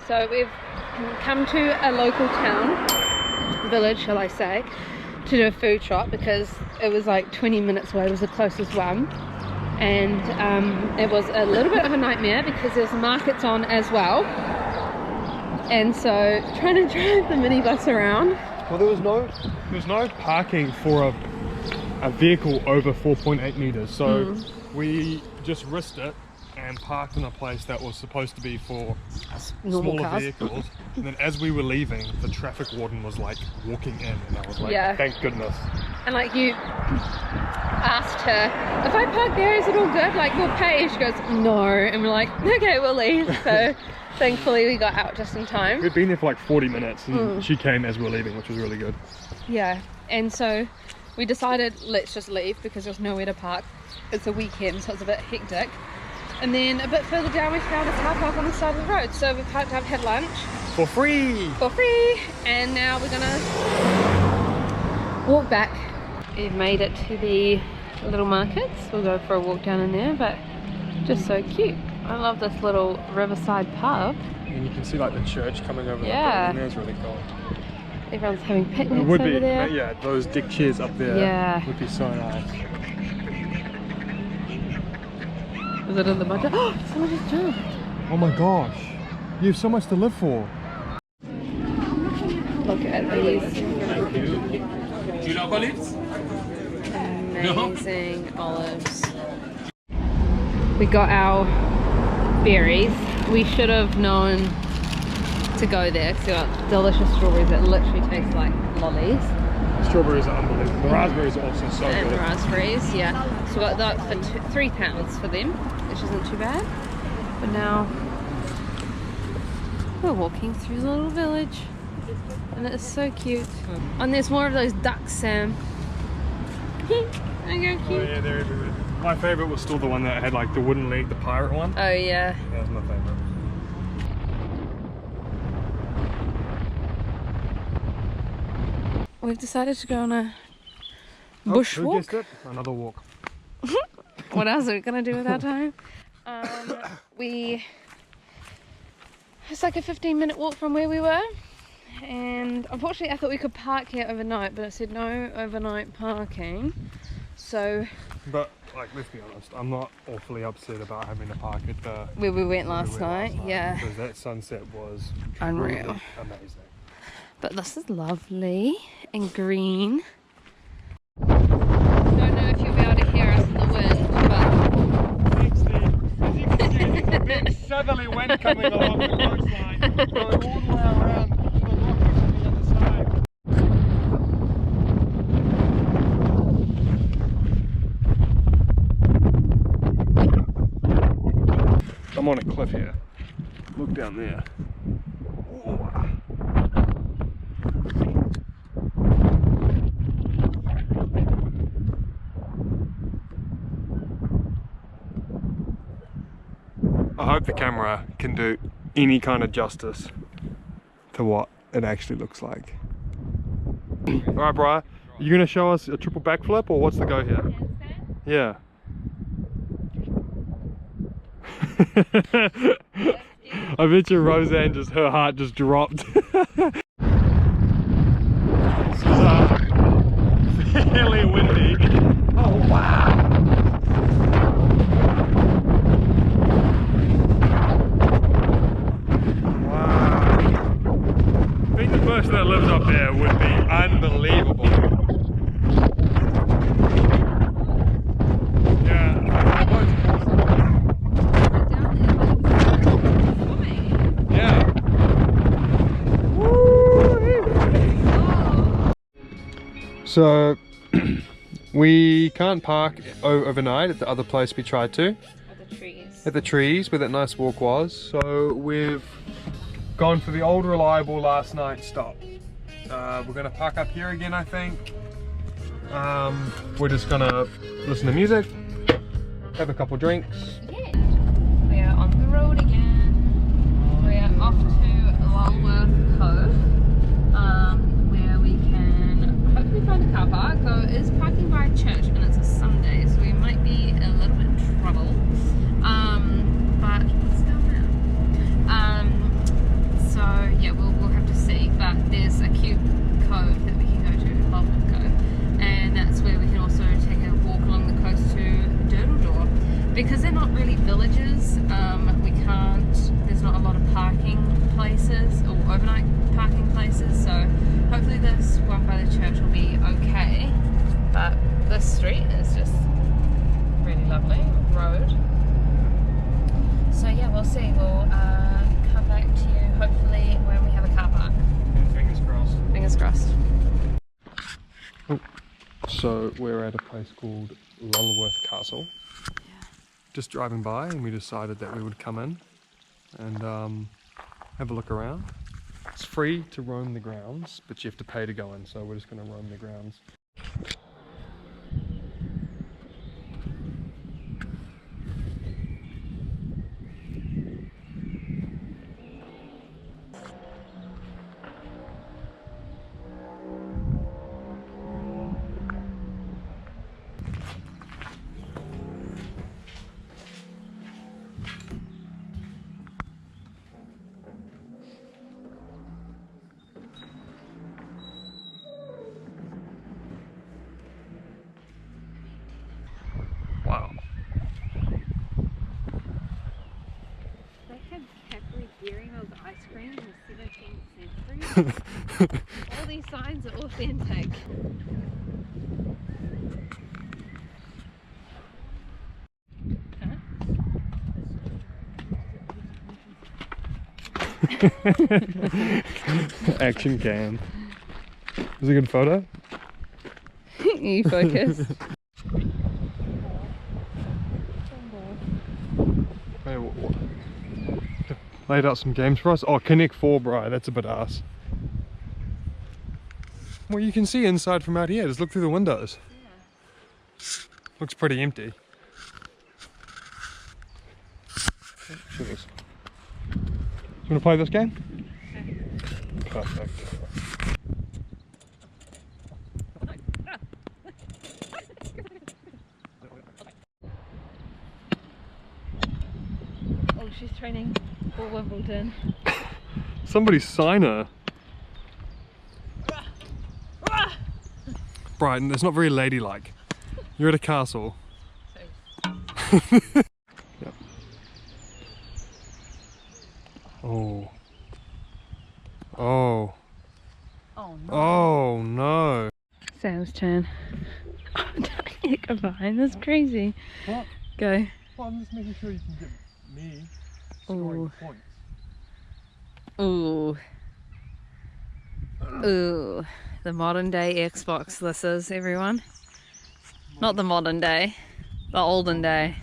So we've come to a local town, village shall I say, to do a food shop because it was like 20 minutes away was the closest one. And it was a little bit of a nightmare because there's markets on as well. And so trying to drive the minibus around. Well, there was no parking for a vehicle over 4.8 meters, so we just risked it and parked in a place that was supposed to be for smaller cars. Vehicles. And then as we were leaving, the traffic warden was like walking in, and I was like, yeah. Thank goodness. And like you asked her, if I park there, is it all good? Like, we'll pay. She goes, no. And we're like, okay, we'll leave. So thankfully we got out just in time. We'd been there for like 40 minutes and she came as we were leaving, which was really good. Yeah, and so we decided let's just leave because there's nowhere to park. It's a weekend, so it's a bit hectic. And then a bit further down we found a car park on the side of the road. So we parked up, had lunch. For free! For free! And now we're gonna walk back. We've made it to the little markets. We'll go for a walk down in there, but just so cute. I love this little riverside pub. And you can see like the church coming over Yeah. the building there. It's really cool. Everyone's having picnics It would over be, there. yeah, those dick chairs up there would be so nice. Is it in the budget? Oh, someone just jumped. Oh my gosh, you have so much to live for. Look at these Do you like olives? amazing olives. We got our berries. We should have known to go there because we got delicious strawberries that literally taste like lollies. Strawberries are unbelievable. The raspberries are also so And good. raspberries, yeah. So we got that for £3 for them, which isn't too bad. But now we're walking through the little village. And it's so cute. And there's more of those ducks, Sam. They're Oh cute. yeah, they're everywhere. My favourite was still the one that had like the wooden leg, the pirate one. Oh yeah. That was my favourite. We've decided to go on a Who bushwalk. guessed it? Another walk. What else are we gonna do with our time? It's like a 15-minute walk from where we were, and unfortunately I thought we could park here overnight, but it said no overnight parking. So But like, let's be honest, I'm not awfully upset about having to park at the where we went last night, yeah, because that sunset was unreal. really amazing. But this is lovely and green. Don't know if you'll be able to hear us in the wind, but As you can see, there's a big southerly wind coming along the coastline, going all the way around the rock on the other side. I'm on a cliff here. Look down there. Ooh. I hope the camera can do any kind of justice to what it actually looks like. Alright, Brian, you gonna show us a triple backflip or what's the go here? Yeah. I bet you Roseanne just, her heart just dropped. This is fairly windy. Oh wow! I think the person that lives up there would be unbelievable. Yeah. Yeah. So we can't park overnight at the other place we tried to. At the trees where that nice walk was. So we've gone for the old reliable last night stop. We're gonna park up here again, I think. We're just gonna listen to music, have a couple drinks. we are on the road again. We are off to Lulworth Cove, where we can hopefully find a car park. Though it is parking by a church and it's a Sunday, so we might be a little bit in trouble. But what's down there? but there's a cute cove that we can go to, Lulworth Cove, and that's where we can also take a walk along the coast to Durdledore. Because they're not really villages, we can't, there's not a lot of parking places or overnight parking places, so hopefully this one by the church will be okay. But this street is just really lovely road. So yeah, we'll see. We'll come back to you hopefully when we have a car park. Fingers crossed. Fingers crossed. Oh. So we're at a place called Lulworth Castle. Just driving by, and we decided that we would come in and have a look around. It's free to roam the grounds, but you have to pay to go in, so we're just going to roam the grounds. Wow. They had Cadbury Dairy Milk ice cream in the 17th century. All these signs are authentic. Action cam. Was it a good photo? You focus. Hey, laid out some games for us. Oh, Connect 4, bro. That's a bit ass. Well, you can see inside from out here. Just look through the windows. Yeah. Looks pretty empty. Shivers. You want to play this game? Okay. Perfect. Oh, she's training for Wimbledon. Somebody sign her. Brighton, it's not very ladylike. You're at a castle. Yep. Oh. Oh. Oh no. Oh no. Sam's turn. Don't get behind, that's crazy. What? Go. Well, I'm just making sure you can get me Ooh. points. Ooh. Ooh. The modern day Xbox this is, everyone. Not the modern day. The olden day.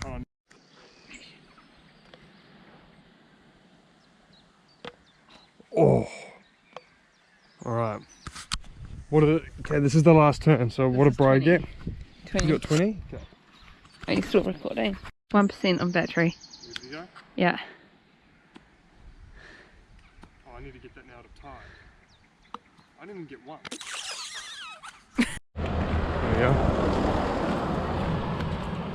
Oh. Alright. What did it? Okay, this is the last turn, so what did Bride get? 20. You got 20? Okay. Are you still recording? 1% on battery. Here we go. Yeah. Oh, I need to get that now to tie. I didn't even get one. There we go.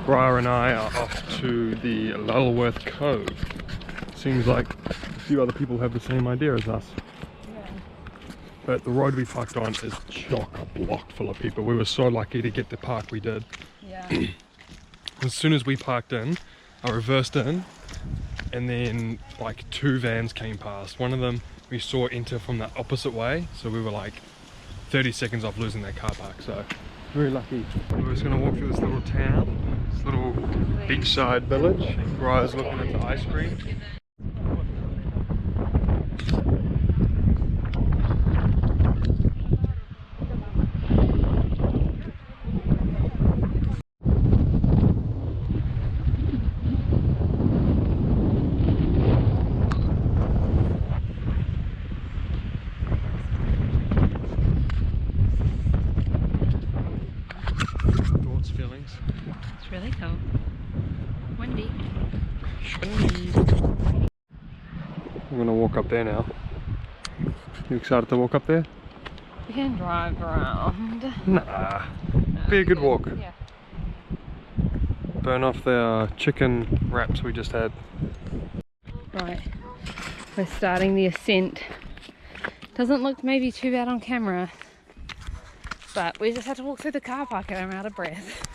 Briar and I are off to the Lulworth Cove. Seems like a few other people have the same idea as us. Yeah. But the road we parked on is chock-a-block full of people. We were so lucky to get the park we did. Yeah. As soon as we parked in, I reversed in, and then like 2 vans came past. One of them we saw enter from the opposite way, so we were like 30 seconds off losing that car park, so very lucky. We're just gonna walk through this little town, this little beachside village. Briar's looking at the ice cream. Thoughts, feelings? It's really cool. Windy. I'm gonna walk up there now. You excited to walk up there? We can drive around. Nah. Be a good walk. Yeah. Burn off the chicken wraps we just had. Right. We're starting the ascent Doesn't look maybe too bad on camera. But we just had to walk through the car park and I'm out of breath.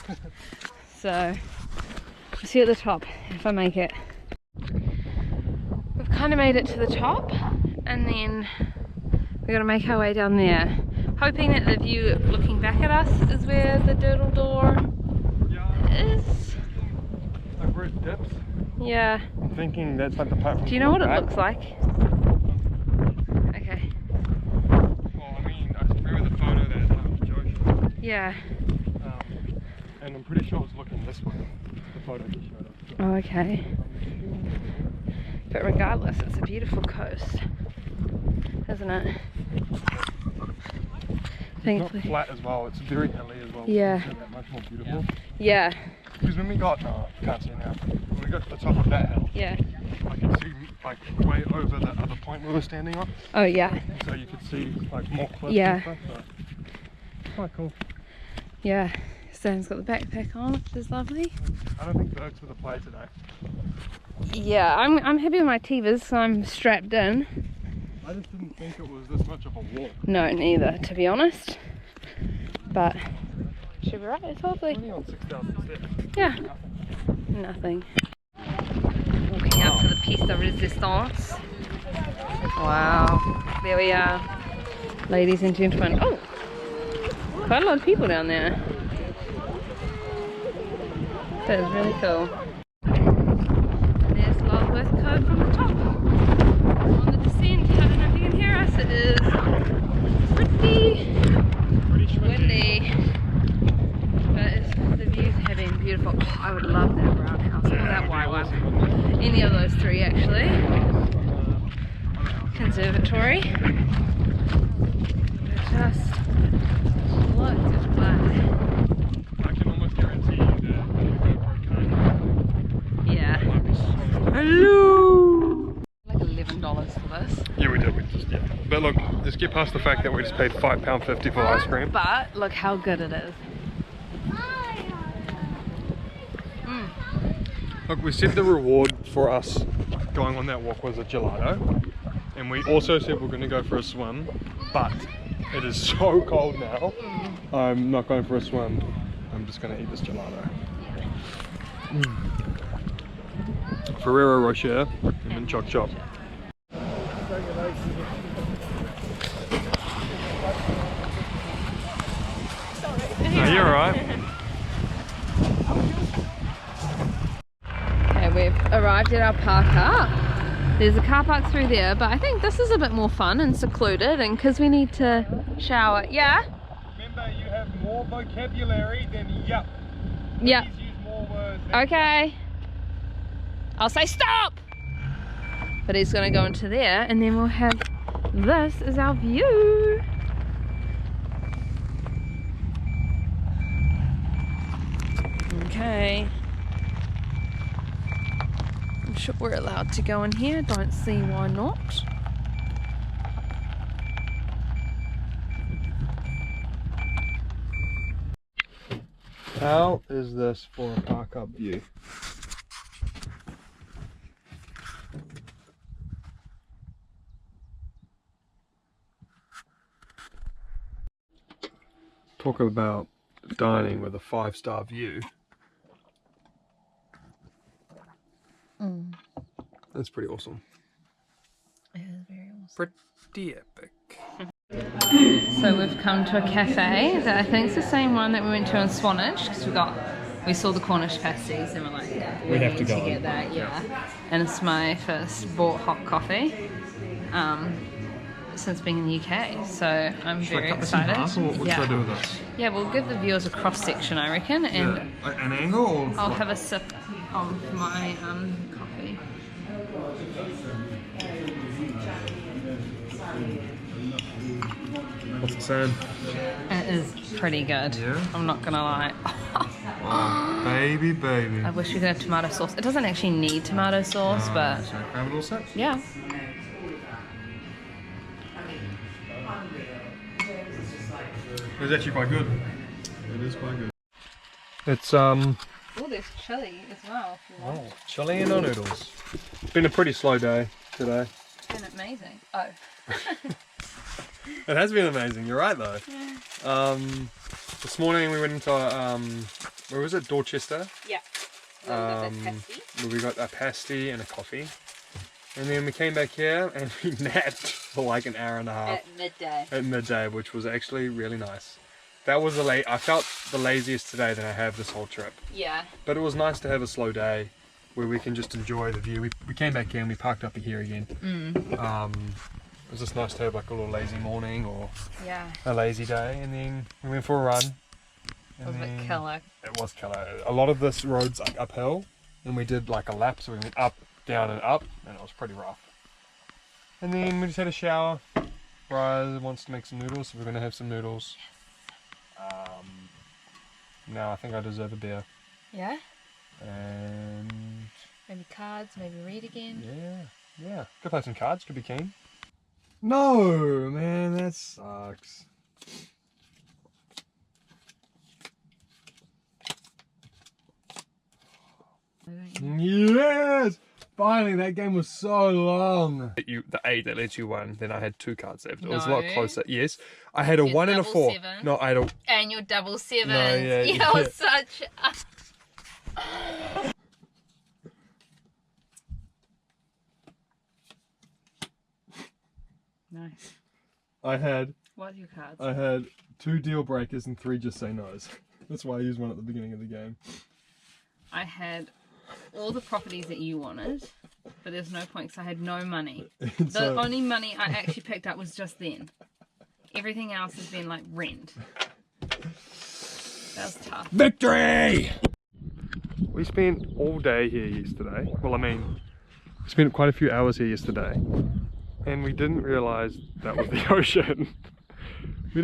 So, I'll see you at the top if I make it. We've kind of made it to the top and then we're going to make our way down there. Hoping that the view looking back at us is where the Doodle Door is. Like where it dips. Yeah. I'm thinking that's like the platform. Do you know what it looks like? Okay. Well, I mean, I remember the photo that Joe showed. Yeah. And I'm pretty sure it's looking this way. The photo he showed us. Oh, okay. But regardless, it's a beautiful coast, isn't it? It's not flat as well, it's very hilly as well. Yeah. It's that much more beautiful. Yeah. Because when we got, no, you can't see now. When we got to the top of that hill, Yeah. I could see like way over the other point we were standing on. Oh, yeah. So you could see like more cliffs Yeah. and stuff. So it's quite cool. Yeah. Sam's got the backpack on, which is lovely. I don't think Berg's for the play today. Yeah, I'm happy with my Tevas, so I'm strapped in. I just didn't think it was this much of a walk. No, neither, to be honest. But should be right, it's lovely. Only on 6,000 steps. Yeah. Nothing. Walking up to the Piece de Resistance. Wow. There we are. Ladies and gentlemen. Oh! Quite a lot of people down there. That is really cool. And there's Lulworth Cove from the top. On the descent, I don't know if you can hear us, it is pretty windy. But the views have been beautiful. Oh, I would love that brown house, or that white one. Any of those three actually. Conservatory. Just loads of black. I can almost guarantee you that the GoPro can't. Yeah. Hello! Like $11 for this. Yeah, we did. We just, yeah. But look, let's get past the fact that we just paid £5.50 for ice cream. But look how good it is. Look, we said the reward for us going on that walk was a gelato. And we also said we're going to go for a swim. But it is so cold now. I'm not going for a swim. I'm just going to eat this gelato. Ferrero Rocher and then Choc Chop. No, you're alright. Okay, we've arrived at our car park. There's a car park through there, but I think this is a bit more fun and secluded, and because we need to shower. Yeah? Remember, you have more vocabulary than yup. Yeah. Please use more words. Okay. I'll say stop! But he's gonna go into there, and then we'll have this as our view. Okay. I'm sure we're allowed to go in here. Don't see why not. How is this for a park up view? Talk about dining with a 5-star view. That's pretty awesome. It is very awesome. Pretty epic. So we've come to a cafe that I think is the same one that we went to in Swanage, because we saw the Cornish pasties and we're like, we have to get that, yeah. And it's my first bought hot coffee since being in the UK, so I'm very excited. What should I do with this? Yeah, we'll give the viewers a cross section, I reckon, and an angle or I'll have a sip of my coffee. What's it saying? It is pretty good. Yeah? I'm not gonna lie. Oh, baby. I wish we could have tomato sauce. It doesn't actually need tomato sauce, but So have it all set? yeah. It's actually quite good. It is quite good. It's oh, Oh, there's chili as well. If you want. chili and our noodles. It's been a pretty slow day today. It's been amazing. Oh. It has been amazing. You're right though. This morning we went into where was it? Dorchester. Yeah. Where we got a pasty and a coffee, and then we came back here and we napped for like an hour and a half At midday, which was actually really nice. That was I felt the laziest today that I have this whole trip. Yeah. But it was nice to have a slow day where we can just enjoy the view. We came back here and we parked up here again. It was just nice to have like a little lazy morning or a lazy day, and then we went for a run. Was it killer? It was killer. A lot of this road's like uphill, and we did like a lap, so we went up, down and up, and it was pretty rough. And then we just had a shower. Rise wants to make some noodles, so we're going to have some noodles. Now I think I deserve a beer. Yeah? And... maybe cards, maybe read again. Yeah. Could play some cards, could be keen. No, man, that sucks. Yes! Finally, that game was so long. The 8 that lets you win, then I had 2 cards left. It was a lot closer. Yes. I had a 1 and a 4. 7. No, I had a... And your double 7s. No, yeah. You're such a... Nice. I had... What are your cards? I had 2 deal breakers and 3 just say no's. That's why I used 1 at the beginning of the game. I had all the properties that you wanted, but there's no point because I had no money. The only money I actually picked up was just then. Everything else has been like rent. That was tough. Victory! We spent all day here yesterday. Well, I mean, we spent quite a few hours here yesterday, and we didn't realise that was the ocean. I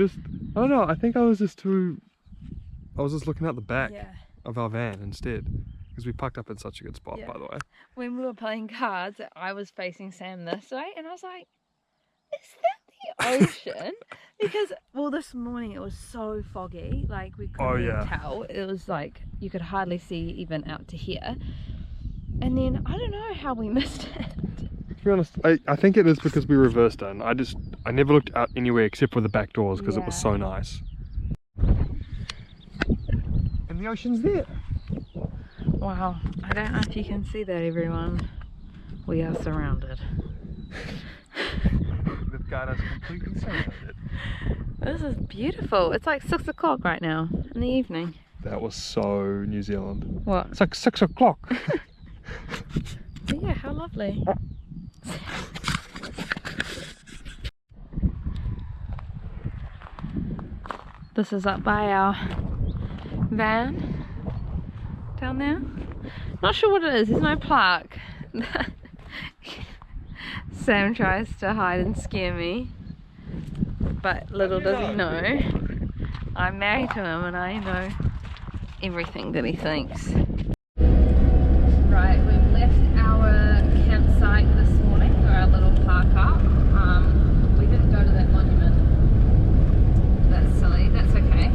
don't know, I think I was just looking out the back of our van instead, because we parked up in such a good spot, by the way. When we were playing cards, I was facing Sam this way, and I was like, is that the ocean? Because, well, this morning it was so foggy, like we couldn't even tell. It was like, you could hardly see even out to here. And then, I don't know how we missed it. To be honest, I think it is because we reversed in. I never looked out anywhere except for the back doors because it was so nice. And the ocean's there. Wow, I don't know if you can see that, everyone. We are surrounded. They've got us completely surrounded. This is beautiful. It's like 6 o'clock right now in the evening. That was so New Zealand. What? It's like 6 o'clock. So yeah, how lovely. This is up by our van down there. Not sure what it is, there's no plaque. Sam tries to hide and scare me, but little does he know I'm married to him and I know everything that he thinks. Right, we've left our campsite this morning, or our little park up. We didn't go to that monument. That's silly, that's okay.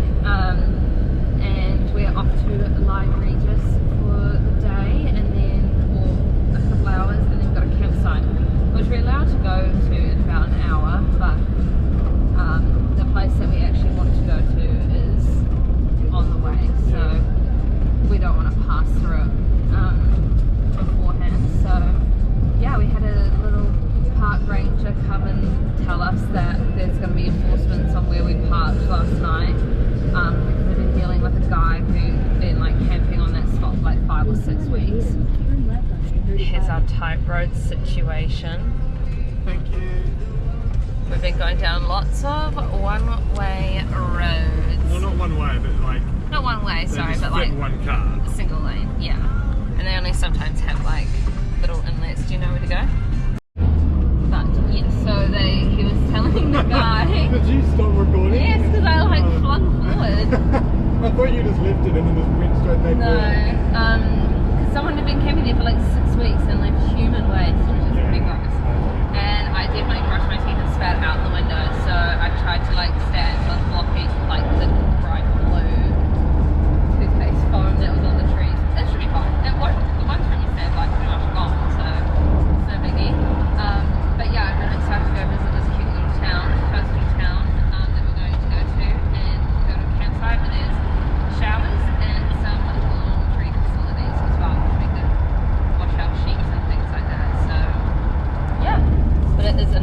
And we're off to Lyme Regis for the day, and then for a couple hours, and then we've got a campsite, which we're allowed to go to in about an hour, but the place that we actually want to go to is on the way, so we don't want to pass through it beforehand. So yeah, we had a little park ranger come and tell us that there's going to be enforcement on where we parked last night, because we've been dealing with a guy who's been like camping on that spot for like 5 or 6 weeks. Here's our tight road situation. Thank you. We've been going down lots of one-way roads. Well, not one way, but like... Not one way, sorry, but like... one car. A single lane, yeah. And they only sometimes have like little inlets. Do you know where to go? But yeah, so he was telling the guy... Did you stop recording? Yes, because I like flung forward. I thought you just left it and then just went straight back No, because someone had been camping there for like 6 weeks and left human waste, which is pretty gross. And I definitely brushed my teeth and spat out the window, so I tried to like stand with blocking like the bright blue toothpaste foam that was on the trees. It should be fine. It won't. The ones from yesterday are like pretty much gone, so it's no biggie. But yeah, I'm really excited to go visit this cute little town, coastal town.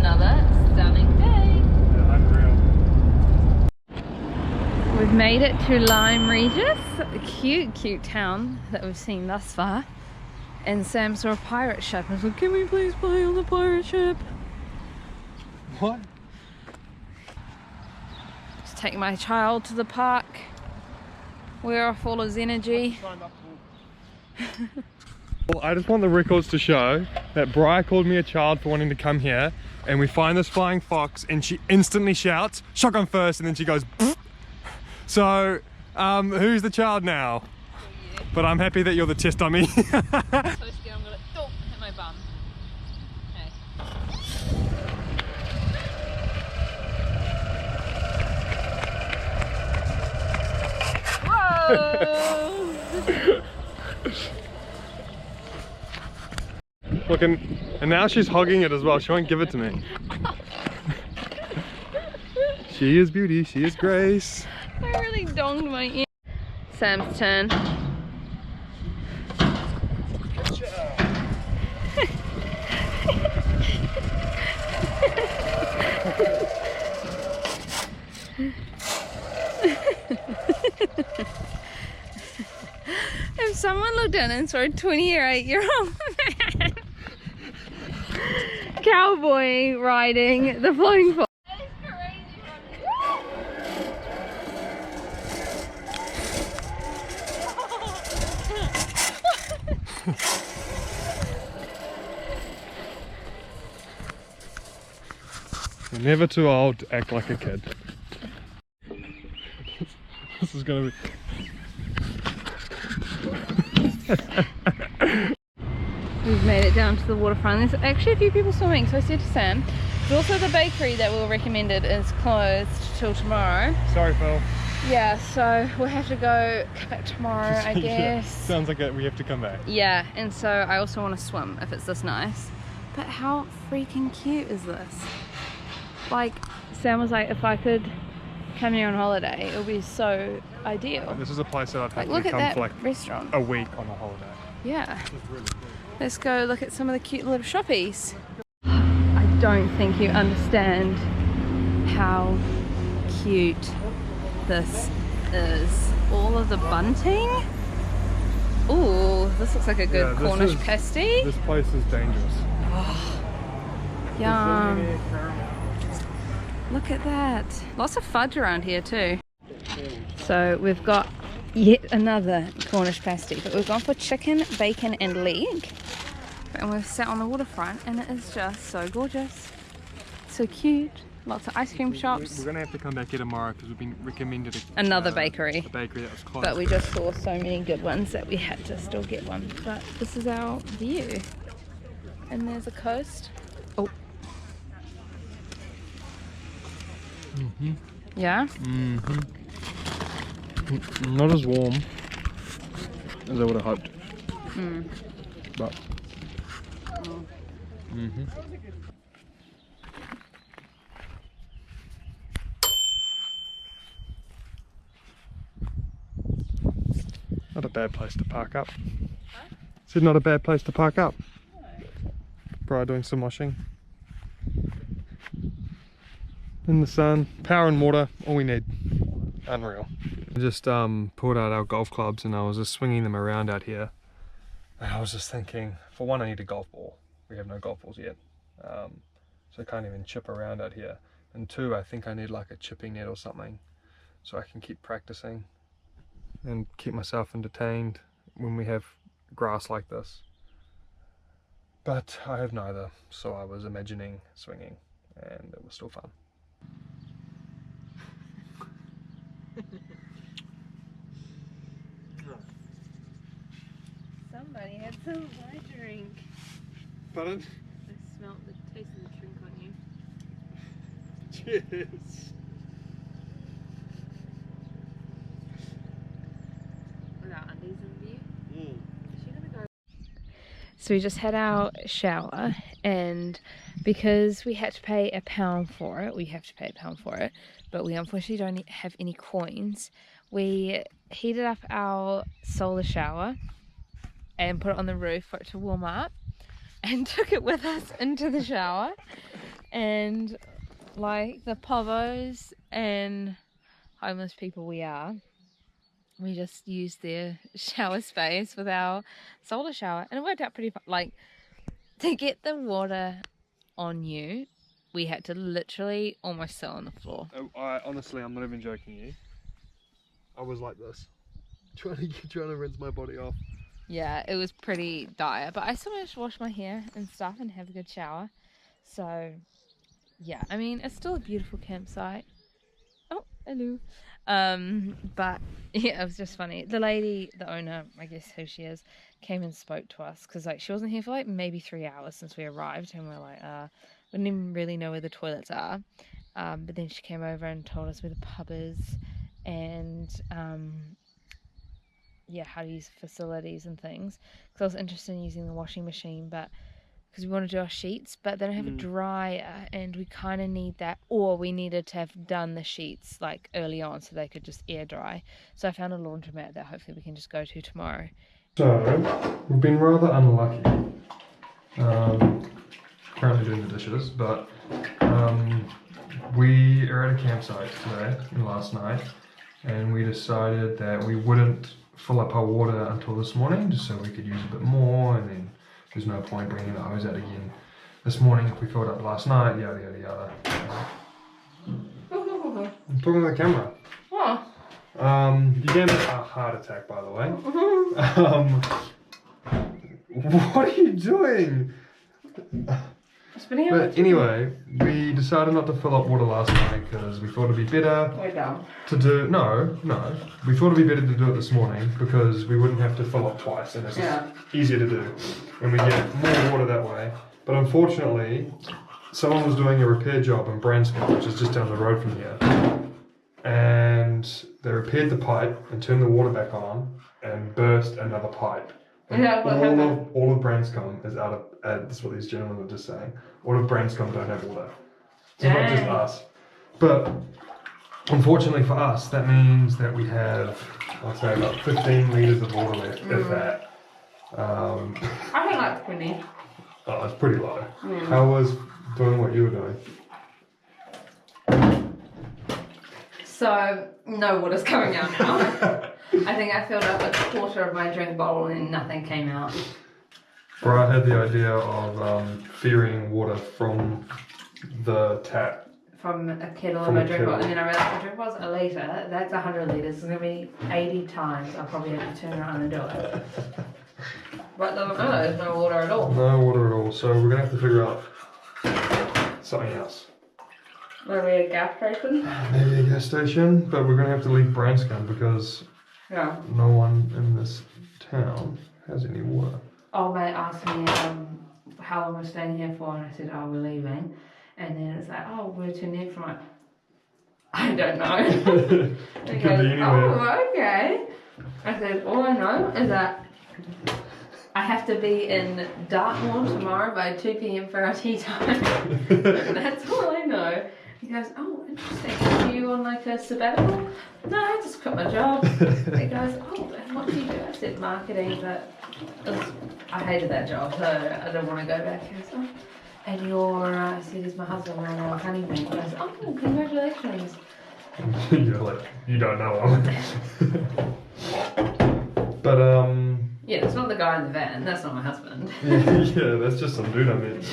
another stunning day. Yeah, unreal. We've made it to Lyme Regis, a cute town that we've seen thus far. And Sam saw a pirate ship and was like, can we please play on the pirate ship? What? Just take my child to the park, wear off all his energy. Well, I just want the records to show that Bri called me a child for wanting to come here, and we find this flying fox and she instantly shouts, shotgun first, and then she goes, pfft. So, who's the child now? But I'm happy that you're the test on me. So scared I'm gonna hit my bum. Okay. Whoa! Look, and now she's hogging it as well. She won't give it to me. She is beauty, she is grace. I really donged my ear. Sam's turn. If someone looked in and saw a 20 or 8-year-old man cowboy riding the flying fox. That is crazy You're never too old to act like a kid. This is gonna be... We've made it down to the waterfront. There's actually a few people swimming, so I said to Sam, but also the bakery that we were recommended is closed till tomorrow. Sorry, Phil. Yeah, so we'll have to go back tomorrow, I guess. Sounds like we have to come back. Yeah, and so I also want to swim if it's this nice. But how freaking cute is this? Like, Sam was like, if I could come here on holiday, it would be so ideal. This is a place that I'd Like, happily look at come that for like restaurant. a week on a holiday. Yeah. This is really cool. Let's go look at some of the cute little shoppies. I don't think you understand how cute this is. All of the bunting. Ooh, this looks like a good Cornish pasty. This place is dangerous. Yum. Look at that. Lots of fudge around here too. So we've got yet another Cornish pasty, but we've gone for chicken, bacon and leg. And we've sat on the waterfront and it is just so gorgeous. So cute. Lots of ice cream shops. We're gonna have to come back here tomorrow because we've been recommended another bakery. A bakery that was closed. But we just saw so many good ones that we had to still get one. But this is our view. And there's a coast. Oh. Yeah? Not as warm as I would have hoped. But not a bad place to park up. Said not a bad place to park up. Probably doing some washing. In the sun, power and water, all we need. Unreal. I just pulled out our golf clubs and I was just swinging them around out here. And I was just thinking, for one, I need a golf ball. We have no golf balls yet. So I can't even chip around out here. And two, I think I need like a chipping net or something so I can keep practicing and keep myself entertained when we have grass like this. But I have neither, so I was imagining swinging and it was still fun. Somebody had some of my drink. Pardon? I smelled the taste of the drink on you. Cheers. Without undies in view. So we just had our shower, and because we had to pay £1 for it, but we unfortunately don't have any coins, we heated up our solar shower and put it on the roof for it to warm up and took it with us into the shower. And like the povos and homeless people we are, we just used their shower space with our solar shower, and it worked out pretty fun. Like, to get the water on you, we had to literally almost sit on the floor. Honestly, I'm not even joking you. I was like this, trying to rinse my body off. Yeah, it was pretty dire, but I still managed to wash my hair and stuff and have a good shower. So yeah, I mean, it's still a beautiful campsite. Oh, hello. But yeah, it was just funny. The lady, the owner, I guess who she is, came and spoke to us because like she wasn't here for like maybe 3 hours since we arrived, and we're like, we didn't even really know where the toilets are. But then she came over and told us where the pub is, and yeah, how to use facilities and things. Because I was interested in using the washing machine, but because we want to do our sheets, but they don't have a dryer, and we kind of need that, or we needed to have done the sheets like early on so they could just air dry. So I found a laundromat that hopefully we can just go to tomorrow. So we've been rather unlucky currently doing the dishes, but we are at a campsite today and last night, and we decided that we wouldn't fill up our water until this morning, just so we could use a bit more, and then there's no point bringing the hose out again this morning if we filled up last night, yada yada yada. I'm talking to the camera. Oh. You gave me a heart attack, by the way. What are you doing? But anyway, we decided not to fill up water last night because we thought it'd be better to do. No, we thought it'd be better to do it this morning because we wouldn't have to fill up twice, and it's easier to do, and we get more water that way. But unfortunately, someone was doing a repair job in Branscombe, which is just down the road from here, and they repaired the pipe and turned the water back on and burst another pipe. All of Branscombe is out of, that's what these gentlemen were just saying, all of Branscombe don't have water. It's not just us. But unfortunately for us, that means that we have, I'd say, about 15 litres of water left, if that. I think that's pretty. Oh, it's pretty low. How was doing what you were doing? So, no water's coming out now. I think I filled up a quarter of my drink bottle and nothing came out. Brad had the idea of ferrying water from the tap. From a kettle in my drink bottle, and then I realised the drink bottle's a litre, that's 100 litres, it's going to be 80 times, I'll probably have to turn around and do it. But there's no water at all. No water at all, so we're going to have to figure out something else. Maybe a gas station? Maybe a gas station, but we're going to have to leave Branscombe because no one in this town has any water. Old mate asked me how long we're staying here for, and I said, oh, we're leaving. And then it's like, oh, where to next? I'm like, I don't know. It could be anywhere. Oh, okay. I said, all I know is that I have to be in Dartmoor tomorrow by 2 p.m. for our tea time. That's all I know. He goes, oh, interesting. Are you on like a sabbatical? No, I just quit my job. He goes, oh, and what do you do? I said marketing, but I hated that job, so I don't want to go back. He goes, oh, and I said, is my husband on our honeymoon? He goes, oh, congratulations. You're like, you don't know him. But, yeah, it's not the guy in the van, that's not my husband. Yeah, that's just some dude I met.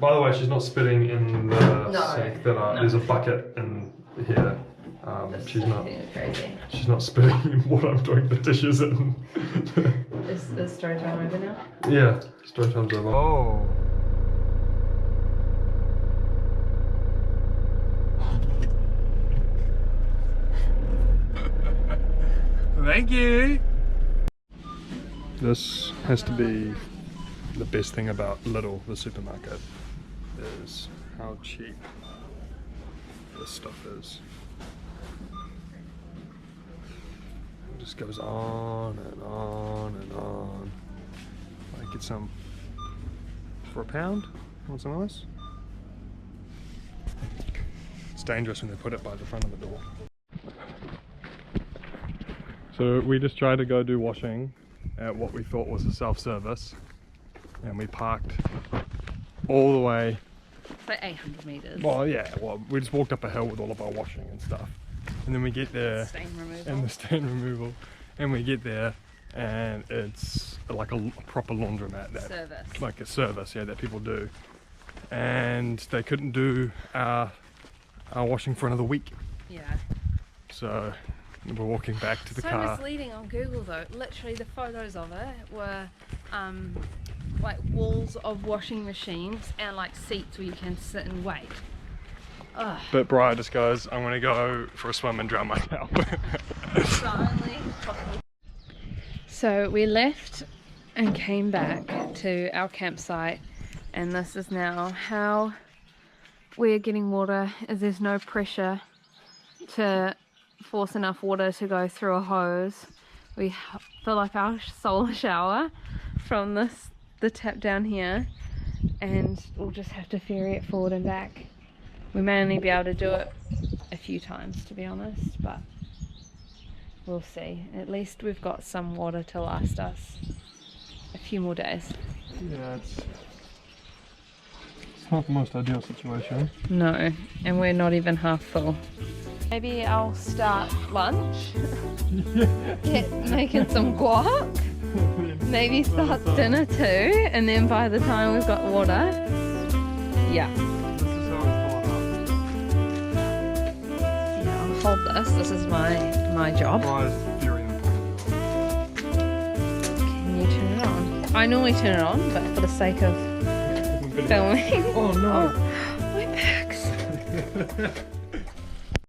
By the way, she's not spitting in the sink. There's a bucket in here. She's not spitting in what I'm doing the dishes in. Is story time over now? Yeah, story time's over. Oh. Thank you. This has to be the best thing about Lidl, the supermarket, is how cheap this stuff is. It just goes on and on and on. I get some for £1. Want some of this? It's dangerous when they put it by the front of the door. So we just tried to go do washing at what we thought was a self-service, and we parked all the way So 800 meters. Well, yeah, well, we just walked up a hill with all of our washing and stuff. And then we get there, Stain removal. and the stain removal, and we get there, and it's like a proper laundromat, that, Service. like a service, yeah, that people do. And they couldn't do our washing for another week. Yeah. So we're walking back to the So car. misleading on Google though. Literally the photos of it were like walls of washing machines and like seats where you can sit and wait. Ugh. But Briar just goes, I'm gonna go for a swim and drown myself. So we left and came back to our campsite, and this is now how we're getting water, as there's no pressure to force enough water to go through a hose. We fill up our solar shower from the tap down here, and we'll just have to ferry it forward and back. We may only be able to do it a few times, to be honest, but we'll see. At least we've got some water to last us a few more days. Yeah, it's not the most ideal situation. No, and we're not even half full. Maybe I'll start lunch, get making some guac, maybe start dinner too, and then by the time we've got water, yeah. Hold this is my job. Very important. Can you turn it on? I normally turn it on, but for the sake of filming. Oh no! Oh, my bags.